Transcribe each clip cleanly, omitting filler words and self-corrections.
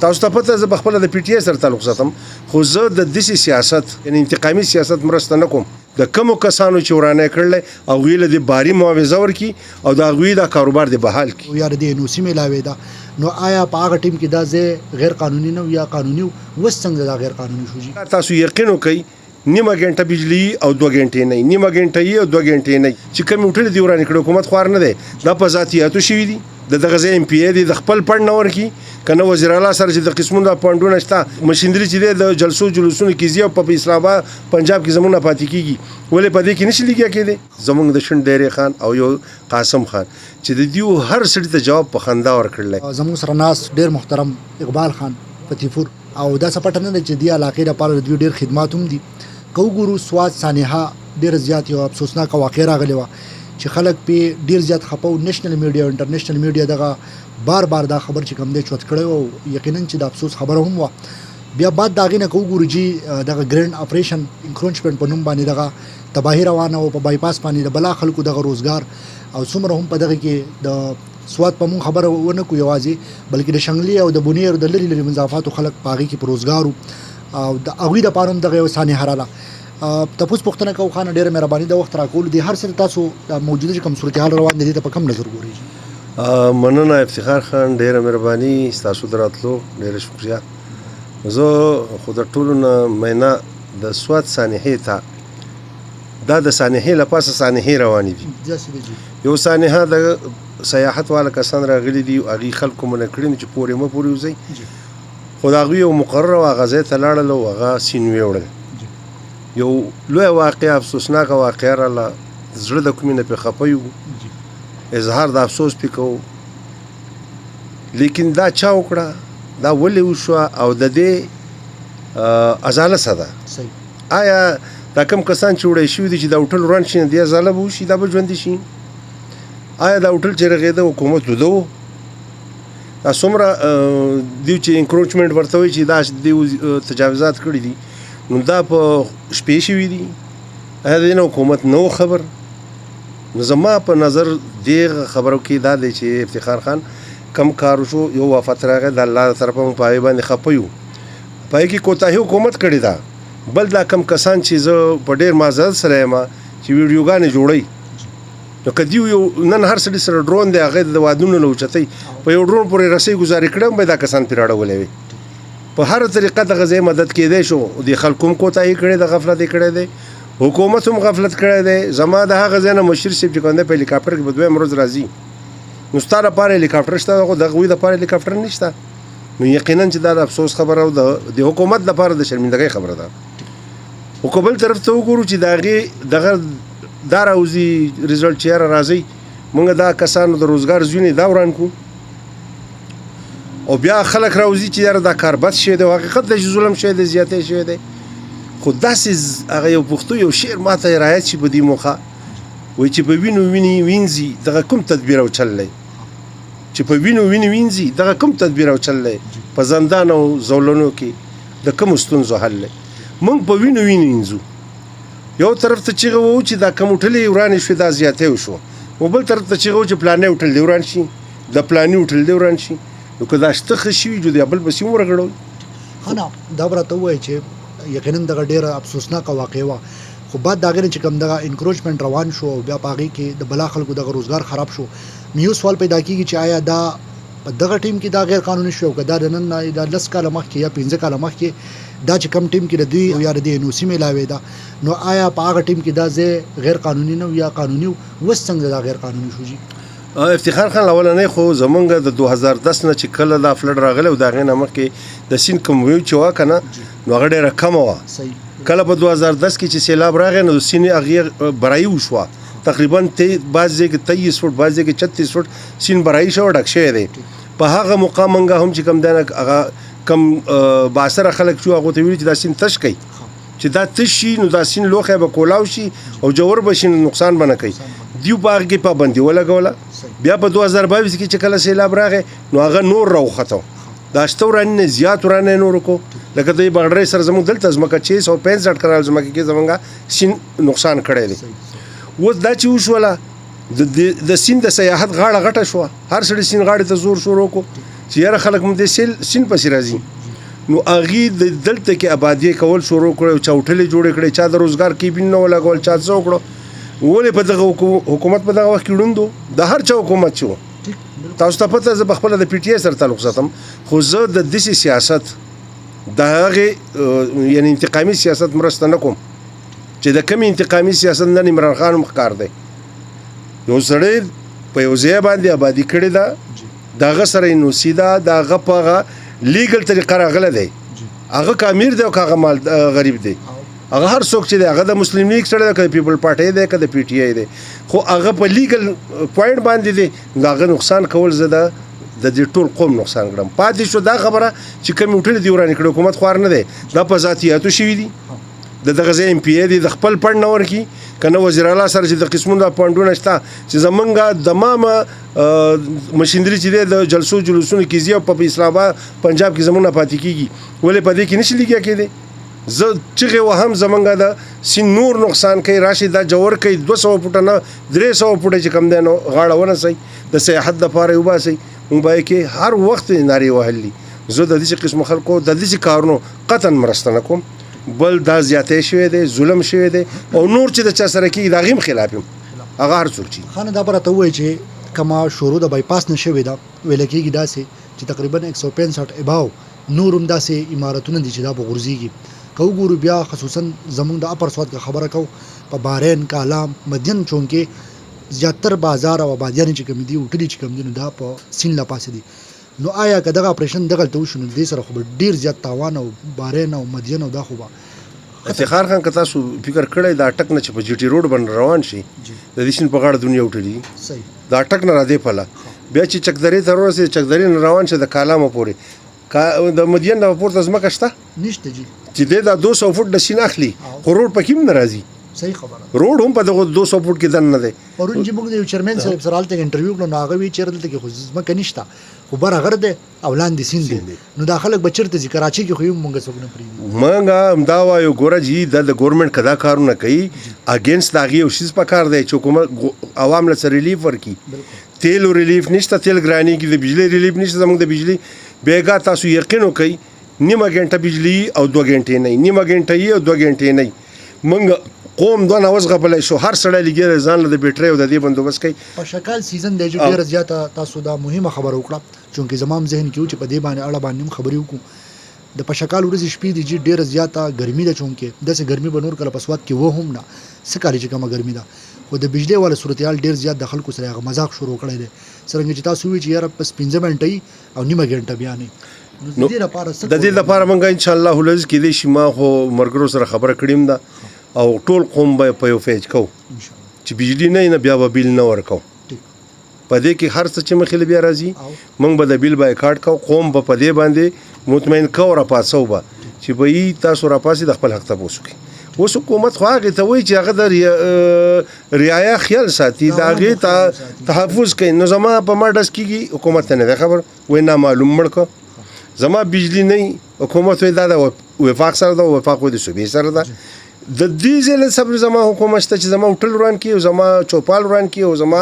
تاسو ته پته زه بخپله د پی ټی آی سره تعلق ساتم خو زه د داسې سیاست یعنی انتقامي سیاست مرسته نه کوم د کومو کسانو چې ورانه کړل هغوی له د باري معاوضه ورکړي او د هغوی دا کاروبار د بحال کړي یا د NOC ملاوي ده نو آیا په هغه ټیم کې دا ځای غیر قانوني نه یا قانوني وس څنګه دا غیر قانوني شو جی تاسو یقین وکړئ نیمه ګنټه بجلی او 2 غنټې نه نیمه ګنټه او 2 غنټې نه چې کوم وټل دی ورانه کړو حکومت خوار نه دی دا په ذاتیاتو شوی دی دغه ځای ام پی ای د خپل پړ نه ورکی کنه وزیر اعلی سره چې د قسمونو پاندونه شته مشندري چې د جلسو جلوسونو کې زیو په اسلام آباد پنجاب کې زمونه پاتې کیږي ولې په دې کې نشي لګیا کېده زمونږ د شند ډېری خان او یو قاسم خان چې د دیو هر سړي ته جواب په خندا ورکړل زموږ سره ناس ډېر محترم اقبال خان فتیفور او دا سپټ نه چې دی علاقې لپاره د ډېر خدمات هم دي کو ګورو سواد سانحه ډېر زیات یو افسوسناک واقع راغلی و چې خلک په ډیر زیات خپو نېشنل میډیا او انټرنیشنل میډیا دغه بار دا خبر چې کوم دی چوت کړي او یقینا چې د افسوس خبره هم و بیا بعد داغه نه کو ګورجی دغه ګرند اپریشن انکروچمنت په نوم باندې دغه تباہی روانه او په بایپاس باندې د بلا خلکو دغه روزګار او څومره هم په دغه کې د سواد په مون خبره ونه کو یوازې بلکې د شنګلی او د بونیر د لری مضافات خلک پاغي کې په روزګار او د اغوی د پاروم دغه سانې حراله تاسو پوښتنه کوو خان ډیره مهرباني د وخت راکول دي هر څه تاسو موجوده کوم صورتحال روان دي ته په کم نظر ګورئ مننه افتخار خان ډیره مهرباني تاسو دراتلو ډیره شکریا زه خو د ټولو نه مینا د سواد سانحې ته دا د سانحې لپاسه سانحې روانې دي یو سانحه د سیاحت والا کسان راغلي دي او هغې خلکو منع کړي چې پورې مه پورې وځئ خو د هغوی یو مقرره وه هغه ځای ته لاړل او هغه سینوې وړل یو لوی واقعه افسوسناکه واقعه راله زړه د کومې نه پې خفه یو اظهار د افسوس پې کوو لیکن دا چا وکړه دا ولې وشوه او د دې ازاله څه ده آیا دا کوم کسان چې وړی شوي دي چې دا هوټل وران شي دې ازاله به وشي دا به ژوندي شي آیا دا هوټل چې رغېده حکومت وده و دا څومره دیو چې انکروچمنټ ورته وایي چې دا دیو تجاوزات کړي دي نو دا په شپې شوي دي آیا د دې نه حکومت نه و خبر نو زما په نظر دې خبرو کې دا دی چې افتخار خان کم کار شو یو وفات راغی د الله تر طرفه مو پای باندې خپه یو پای کې کوتاهي حکومت کړی دا بل دا کم کسان چې زه په ډېر معذرت سره یم چې ویډیوګانې جوړوي نو که دیو یو نن هر سړي سره ډرون دی هغې د وادونو نه اوچتئ په یو ډرون پورې رسۍ ګزارې کړی هم به دا کسان پرې راړولی وي په هر طریقه دغه ځای مدد کېدی شو د خلکو هم کوتاهي کړی د غفلت یې کړی دی حکومت هم غفلت کړی دی زما د هغه ځای نه مشر صاحب چې کوم دی په هلیکاپټر کې به دویم ورځ راځي نو ستا لپاره هلیکاپټر شته خو د هغوی لپاره هلیکاپټر نشته نو یقینا چې دا د افسوس خبره او د حکومت لپاره د شرمندګۍ خبره ده خو که بل طرف ته وګورو چې د هغې دغه دا راوځي ریزلټ چې یاره راځئ موږ دا کسانو د روزګار زیونې دا وران کړو او بیا خلک راوځي چې یاره دا کار بد شوی دی او حقیقت دی چې ظلم شوی دی زیاتی شوی دی خو داسې هغه یو پښتو یو شعر ماته رعایت شي په دې موخه وایي چې په وینو وینې وینځي دغه کوم تدبیر او چل دی چې په وینو وینې وینځي دغه کوم تدبیر او چل دی په زندان او زولنو کې د کومو ستونزو حل دی موږ په وینو وینې وینځو یو طرف ته چیغه وو چې دا کوم هوټلې ورانې شوې دا زیاتی وشو او بل طرف ته چیغه وو چې پلانې هوټل دې وران شي د پلانې هوټل دې وران شي نو که دا شته ښه شوي جو د بل پسې هم ورغړوي ها نه دا به راته ووایي چې یقینا دغه ډېره افسوسناکه واقع وه خو بعد د هغې نه چې کوم دغه انکروچمنټ روان شو او بیا په هغې کې د بلا خلکو دغه روزګار خراب شو نو یو سوال پیدا کېږي چې آیا دا په دغه ټیم کې دا غیر قانوني شو که دا د نن نه دا 10 کاله مخکې یا 15 کاله مخکې دا چې کم ټیم کې د دوی یا د NOC ملاوې ده نو آیا په هغه ټیم کې دا ځای غیر قانوني نه یا قانوني اوس څنګه دا غیر قانوني شو جي افتخار خان اولنې خو زمونږ د 2010 نه چې کله دا فلډ راغلی او د هغې نه مخکې د سیند کوم ویو چې وه که نه نو هغه ډېره کمه وه کله په 2010 کې چې سیلاب راغی نو د سیند هغې برایي وشوه تقریبا بعض ځای کې 23 فوټ بعض ځای کې 36 فوټ سیند برایي شوی ډک شوی دی په هغه موقع منګه هم چې کوم دی نه هغه کم باثره خلک شو هغو ته ویلي چې دا سیند تش کوي چې دا تش شي نو دا سیند لوښی به کولاو شي او جوور به شي نو نقصان به نه کوي دیو په هغه کې پابندي ولګوله بیا په 2022 کې چې کله سیلاب راغی نو هغه نور راوخته دا شته ورانې نه زیات ورانې نور کو لکه د بغړې سره زموږ دلته ځمکه 665 کړال ځمکه کې زمونږ سیند نقصان کړی دی اوس دا چې وشوله د سیند د سیاحت غاړه غټه شوه هر سړي سیند غاړې ته زور شروع کو چې یاره خلک مو د سیند پسې راځي نو هغې د دلته کې آبادي کول شروع کړی چوټلې جوړې کړې چا د روزګار کیبین نه ولګول چا څه وکړو ولې په دغه حکومت په دغه وخت کې ړوند و د هر چا حکومت چې و تاسو ته پته زه پخپله د پی ټي آی سره تعلق ساتم خو زه د داسې سیاست د هغې یعنې انتقامي سیاست مرسته نه کوم چې د کمې انتقامي سیاست نن عمران خان هم ښکار دی یو سړی په یو ځای باندې آبادي کړې ده د هغه سره یې نوسي ده د هغه په هغه لیګل طریقه راغلی دی هغه که امیر دی او که هغه مال غریب دی هغه هر څوک چې دی هغه د مسلم لیګ سره دی که د پیپل پارټۍ دی که د پی ټي آی دی خو هغه په لیګل پوینټ باندې دی د هغه نقصان کول زه د دې ټول قوم نقصان کړم پاتې شو دا خبره چې کمې هوټلې دي ورانې کړي حکومت خوار نه دی دا په ذاتیاتو شوي دي د دغه ځای ایم پی ای دی د خپل پڼ نه ورکړي که نه وزیر اعلی سره چې د قسمونو دا پونډونه شته چې زمونږ دمامه مشیندري چې دی د جلسو جلوسونو کې ځي او په اسلام آباد پنجاب کې زمونږ نه پاتې کېږي ولې په دې کې نشي لګیا کېدی زه چغې وهم زمونږ د سیند نور نقصان کوي راشي دا جوړ کوي 200 فوټه نه 300 فوټه چې کم دی نو غاړه ونسئ د سیاحت دپاره یې وباسئ موږ باید کې هر وخت نارې وهل دي زه د داسې قسمو خلکو د داسې کارونو قطعا مرسته نه کوم بل دا زیاتی شوی دی ظلم شوی دی او نور چې د چا سره کېږي د هغې هم خلاف یم هغه هر څوک چې خانه دا به راته ووایي چې کومه شروع د بایپاس نه شوې ده ویل کېږي داسې چې تقریبا 165 اباو نور هم داسې عمارتونه دي چې دا به غورځېږي که وګورو بیا خصوصا زمونږ د اپر سواد کې خبره کوو په بارین کالام مدین چونکې زیاتر بازار او آبادیانې چې کوم دي هوټلې چې کوم دي نو دا په سیند لا پاسې دي نو آیا که دغه اپریشن دغلته وشو نو دې سره خو به ډېر زیات تاوان او بارین او مدین او دا خو به افتخار خان که تاسو فکر کړی دا اټک نه چې په جي ټي روډ باندې روان شي د دې سیند په غاړه دنیا وټلي صحیح دا اټک نه را دی پله بیا چې چکدرې ته ورسېد چکدرې نه روان شه د کالامه پورې د مدین نه پورته ځمکه شته نشته جی چې دی دا 200 فوټ د سیند اخلي خو روډ پکې هم نه راځي صحیح خبره روډ هم په دغه 200 فوټ کې دننه دی پرون چې موږ د یو چیرمن صاحب سره هلته انټرویو کړو نو هغه وی چیرته کې خو ځمکه نشته خو بره غر دی او لاندې سیند دی نو دا خلک به چېرته ځي کراچۍ کې خو یې موږ څوک نه پرېږدي موږ همدا وایو ګوره جي د ګورنمنټ که دا کارونه کوي اګینسټ د هغې یو شیز پکار دی چې حکومت عوام له څه ریلیف ورکړي تیلو ریلیف نشته تیل ګرانېږي د بجلۍ ریلیف نشته زموږ د بجلۍ بېګا تاسو یقین وکئ نیمه ګنټه بجلي او 2 ګنټې نه نیمه ګنټه یې او 2 ګنټې نه موږ قوم دوه نوز غبلی شو هر سړی لګېږي ځان له د بیټرۍ او د دې بندوبست کوي په شکال سیزن دی چې ډېره زیاته تاسو دا مهمه خبره وکړه چونکې زما هم ذهن کې و چې په دې باندې اړه باندې هم خبرې وکړو د په شکال ورځې شپې دي چې ډېره زیاته ګرمي ده چونکې داسې ګرمي به نور کله په سواد کې و هم نه څه کاري چې کومه ګرمي ده خو د بجلۍ والا صورتحال ډېر زیات د خلکو سره هغه مذاق شروع کړی دی څرنګه چې تاسو ووایئ چې یاره بس 15 منټه او نیمه ګنټه بیا نه د دې لپاره موږ ان شاء الله العزیز کېدای شي ما خو مرګرو سره خبره کړې ده او ټول قوم به په یو فیج کوو چې بجلی نه بیا به بیل نه ورکو په دې کې هر څه چې مخې بیا راځي موږ به د بیل بایکاټ کوو قوم به په دې باندې مطمئن کوو راپاسو به چې به یې تاسو راپاسې د خپل حق تپوس وکړي اوس حکومت خو هغې ته وایي چې هغه د رعایا خیال ساتي د هغې ته تحفظ کوي نو زما په ما ډز کېږي حکومت ته نه دی خبر وایي نامعلوم مړ کړه زما بجلی نه حکومت وایي دا د وفاق سره ده وفاق وایي د صوبې سره ده د دې ځای له صبر زما حکومت شته چې زما هوټل وران کړي او زما چوپال وران کړي او زما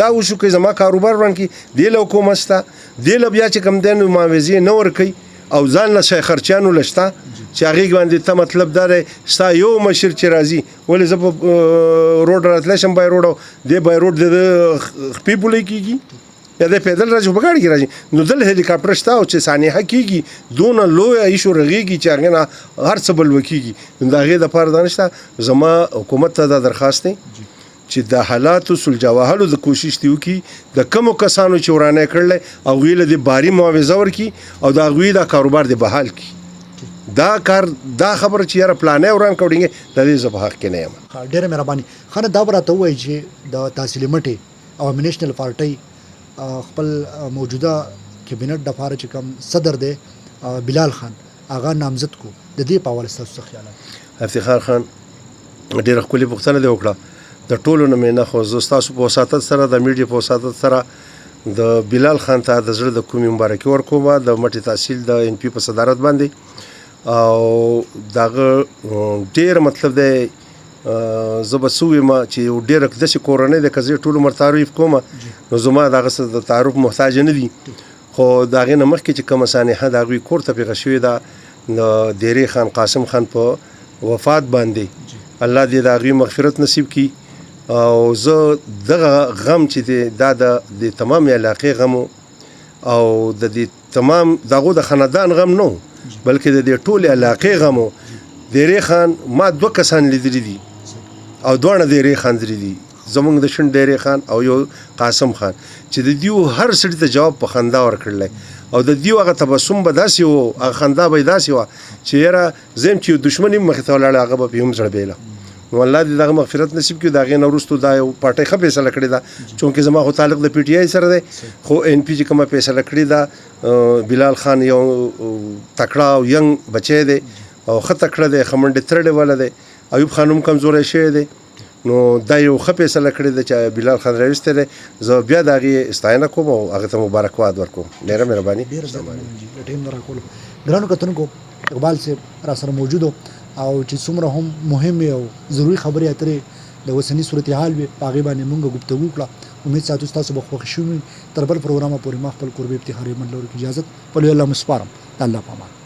دا وشو کوي زما کاروبار وران کړي دې له حکومت شته دې له بیا چې کوم دی نو معاوضې نه ورکوي او ځان له شیخ خرچیانو له شته چې هغې باندې ته مطلب دا دی ستا یو مشر چې راځي ولې زه په روډ راتلی شم بای روډ او دې بای روډ د خپې پولی کېږي یا د پیدل راځي په ګاډي کې راځي نو دل هلیکاپټر شته او چې سانحه کېږي دونه لویه ایشو رغېږي چې هغې نه هر څه بل وکېږي نو د هغې دپاره دا نشته زما حکومت ته دا درخواست دی چې د حالاتو سلجه وهلو د کوشش دی وکړي د کمو کسانو چې ورانه کړلی هغوی له د باري معاوضه ورکړي او د هغوی دا کاروبار دی بحال کړي دا کار دا خبره چې یاره پلانې وران کوډینګې د دې زه په حق کې نه یم ډېره مهرباني خانه دا به راته ووایي چې د تحصیلي مټې او نیشنل پارټۍ خپل موجوده کابینټ دپاره چې کوم صدر دی بلال خان هغه نامزد کو د دې په حواله ستاسو څه خیالات افتخار خان ډېره ښکلې پوښتنه دې وکړه د ټولو نه مې نه خو زه ستاسو په وساطت سره د میډیا په وساطت سره د بلال خان ته د زړه د کومې مبارکي ورکوم د مټې تحصیل د ان پی په صدارت باندې او دغه ډېر مطلب دی زه به څه ویم چې یو ډېره داسې کورنۍ ده که زه ټول عمر تعریف کوم نو زما دغه څه د تعارف محتاج نه دي خو د هغې نه مخکې چې کومه سانحه د هغوی کور ته پیښه شوې ده د دیرې خان قاسم خان په وفات باندې الله دې د هغوی مغفرت نصیب کړي او زه دغه غم چې دی دا د تمام علاقې غم او د دې تمام دغو د خاندان غم نه بلکې د دې ټولې علاقې غم و. دیرې خان ما 2 کسان لیدلي دي او دواړه دیرې خان دي زمونږ د شین ډیرې خان او یو قاسم خان چې د دیو هر سړي ته جواب په خندا ورکړلی او د دیو هغه تبسم به داسې و هغه خندا به یې داسې وه چې یاره زه یم چې یو دښمن یم مخې ته ولاړی هغه به پې هم زړبېله. نو الله دې دغه مغفرت نصیب کړي. د هغې نه وروستو دا یو پارټۍ ښه فیصله کړې ده چونکې زما خو تعلق د پی ټي آی سره دی خو این پي چې کومه فیصله کړې ده بلال خان یو تکړه او ینګ بچی دی او ښه تکړه دی ښه منډې ترړې والا دی. ایوب خان هم کمزوری شوی دی نو دا یو ښه فیصله کړې ده چې بلال خان راویستی دی. زه بیا د هغې ستاینه کوم او هغې ته مبارکباد ورکوم. ډېره مهرباني. د ټیم نه راکولو ګرانو کتونکو اقبال صاحب را سره موجود او چې څومره هم مهمې او ضروري خبرې اترې د اوسني صورتحال وي په هغې باندې مونږ ګفتګو کړه. امید ساتو ستاسو به خوښ شوي تر بل پروګرامه پورې ما خپل کوربه افتخاري من لورو کې اجازت په لوی الله مسپارم. د الله په امان.